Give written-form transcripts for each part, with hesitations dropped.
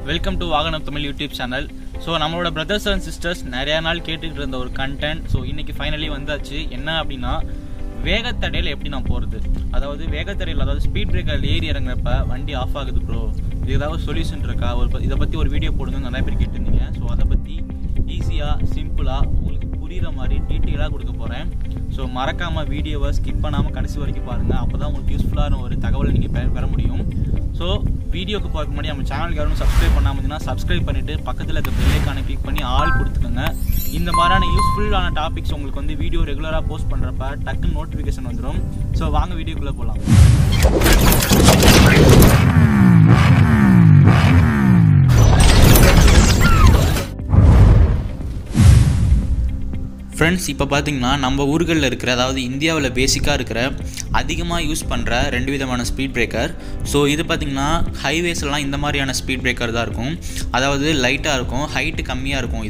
Welcome to வாகனம் Tamil YouTube channel. So நம்மளோட brothers and sisters நிறையா நாள் கேட்டுக்கிட்டு இருந்த ஒரு கண்டென்ட். ஸோ இன்னைக்கு ஃபைனலி வந்தாச்சு. என்ன அப்படின்னா, வேகத்தடையில் எப்படி நான் போகிறது, அதாவது வேகத்தடையில், அதாவது ஸ்பீட் பிரேக்கர் ஏறி இறங்குறப்ப வண்டி ஆஃப் ஆகுது ப்ரோ, இது ஏதாவது சொல்யூஷன் இருக்கா, இதை பற்றி ஒரு வீடியோ போடுங்க நிறைய பேர் கேட்டிருந்தீங்க. ஸோ அதை பற்றி ஈஸியாக சிம்பிளாக உங்களுக்கு புரிகிற மாதிரி டீட்டெயிலாக கொடுக்க போகிறேன். ஸோ மறக்காமல் வீடியோவை ஸ்கிப் பண்ணாமல் கடைசி வரைக்கும் பாருங்கள். அப்போ தான் உங்களுக்கு யூஸ்ஃபுல்லான ஒரு தகவலை நீங்கள் பெற முடியும். ஸோ வீடியோக்கு போகிறதுக்கு முன்னாடி நம்ம சேனலுக்கு யாரும் சப்ஸ்கிரைப் பண்ணாமல் இருந்தீங்கன்னா சப்ஸ்கிரைப் பண்ணிவிட்டு பக்கத்தில் இருக்க பெல் ஐகானை கிளிக் பண்ணி ஆல் கொடுத்துக்கோங்க. இந்த மாதிரியான யூஸ்ஃபுல்லான டாபிக்ஸ் உங்களுக்கு வந்து வீடியோ ரெகுலராக போஸ்ட் பண்ணுறப்ப டக்குன்னு நோட்டிஃபிகேஷன் வந்துடும். ஸோ வாங்க வீடியோக்குள்ளே போகலாம். ஃப்ரெண்ட்ஸ், இப்போ பார்த்தீங்கன்னா நம்ம ஊர்களில் இருக்கிற, அதாவது இந்தியாவில் பேசிக்காக இருக்கிற அதிகமாக யூஸ் பண்ணுற ரெண்டு விதமான ஸ்பீட் பிரேக்கர். ஸோ இது பார்த்திங்கன்னா ஹைவேஸ்லாம் இந்த மாதிரியான ஸ்பீட் பிரேக்கர் தான் இருக்கும். அதாவது லைட்டாக இருக்கும், ஹைட்டு கம்மியாக இருக்கும்.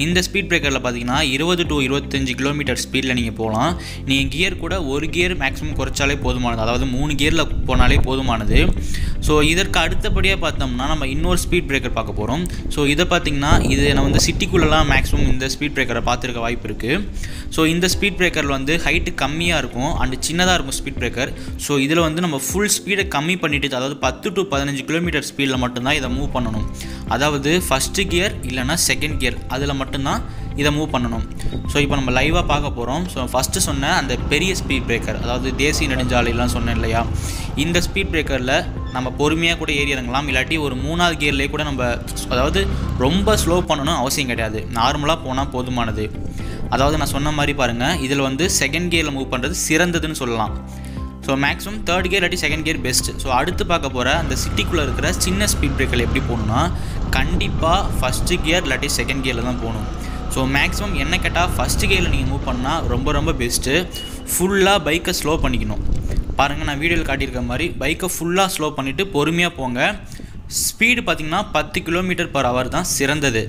இந்த ஸ்பீட் பிரேக்கரில் பார்த்தீங்கன்னா 20 to 25 கிலோமீட்டர் ஸ்பீடில் நீங்கள் போகலாம். நீங்கள் கியர் கூட ஒரு கியர் மேக்ஸிமம் குறைச்சாலே போதுமானது, அதாவது 3 கியரில் போனாலே போதுமானது. ஸோ இதற்கு அடுத்தபடியாக பார்த்தோம்னா நம்ம இன்னொரு ஸ்பீட் பிரேக்கர் பார்க்க போகிறோம். ஸோ இதை பார்த்திங்கன்னா இது நான் வந்து சிட்டிக்குள்ளெலாம் மேக்ஸிமம் இந்த ஸ்பீட் பிரேக்கரை பார்த்துருக்க வாய்ப்பு இருக்குது. ஸோ இந்த ஸ்பீட் பிரேக்கரில் வந்து ஹைட்டு கம்மியாக இருக்கும் அண்ட் சின்னதாக இருக்கும் ஸ்பீட் பிரேக்கர். ஸோ இதில் வந்து நம்ம ஃபுல் ஸ்பீடை கம்மி பண்ணிவிட்டு, அதாவது 10 to 15 கிலோமீட்டர் ஸ்பீடில் மட்டும்தான் இதை மூவ் பண்ணணும். அதாவது ஃபஸ்ட்டு கியர் இல்லைனா செகண்ட் கியர் அதில் மட்டும்தான் இதை மூவ் பண்ணணும். ஸோ இப்போ நம்ம லைவாக பார்க்க போகிறோம். ஸோ ஃபஸ்ட்டு சொன்ன அந்த பெரிய ஸ்பீட் பிரேக்கர், அதாவது தேசிய நெடுஞ்சாலையெல்லாம் சொன்னேன் இல்லையா, இந்த ஸ்பீட் பிரேக்கரில் நம்ம பொறுமையாக கூட ஏறி இறங்கலாம். இல்லாட்டி ஒரு 3வது கியர்லேயே கூட நம்ம, அதாவது ரொம்ப ஸ்லோ பண்ணணும் அவசியம் கிடையாது, நார்மலாக போனால் போதுமானது. அதாவது நான் சொன்ன மாதிரி பாருங்கள், இதில் வந்து செகண்ட் கியரில் மூவ் பண்ணுறது சிறந்ததுன்னு சொல்லலாம். ஸோ மேக்ஸிமம் 3rd கியர் இல்லாட்டி செகண்ட் கியர் பெஸ்ட்டு. ஸோ அடுத்து பார்க்க போகிற அந்த சிட்டிக்குள்ளே இருக்கிற சின்ன ஸ்பீட் பிரேக்கர் எப்படி போகணுன்னா, கண்டிப்பாக ஃபஸ்ட்டு கியர் இல்லாட்டி செகண்ட் கியரில் தான் போகணும். ஸோ மேக்ஸிமம் என்ன கேட்டால் ஃபஸ்ட்டு கியரில் நீங்கள் மூவ் பண்ணால் ரொம்ப பெஸ்ட்டு. ஃபுல்லாக பைக்கை ஸ்லோ பண்ணிக்கணும். பாருங்கள், நான் வீடியோவில் காட்டியிருக்க மாதிரி பைக்கை ஃபுல்லாக ஸ்லோ பண்ணிவிட்டு பொறுமையாக போங்க. ஸ்பீடு பார்த்திங்கன்னா 10 km/h தான் சிறந்தது.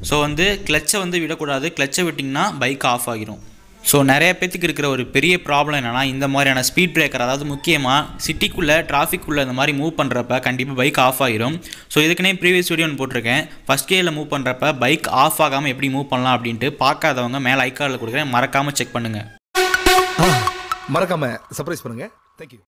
ஸோ வந்து கிளச்சை வந்து விடக்கூடாது, கிளச்சை விட்டிங்கன்னா பைக் ஆஃப் ஆகிரும். ஸோ நிறைய பேத்துக்கு இருக்கிற ஒரு பெரிய ப்ராப்ளம் என்னென்னா, இந்த மாதிரியான ஸ்பீட் பிரேக்கர், அதாவது முக்கியமாக சிட்டிக்குள்ளே டிராஃபிக்குள்ளே இந்த மாதிரி மூவ் பண்ணுறப்ப கண்டிப்பாக பைக் ஆஃப் ஆகிரும். ஸோ இதுக்குன்னே ப்ரீவியஸ் வீடியோ ஒன்று போட்டிருக்கேன், ஃபஸ்ட் கியரில் மூவ் பண்ணுறப்ப பைக் ஆஃப் ஆகாமல் எப்படி மூவ் பண்ணலாம் அப்படின்ட்டு. பார்க்காதவங்க மேலே ஐகார்டில் கொடுக்குறேன், மறக்காமல் செக் பண்ணுங்கள். மறக்காமல் சர்ப்ரைஸ் பண்ணுங்கள். தேங்க்யூ.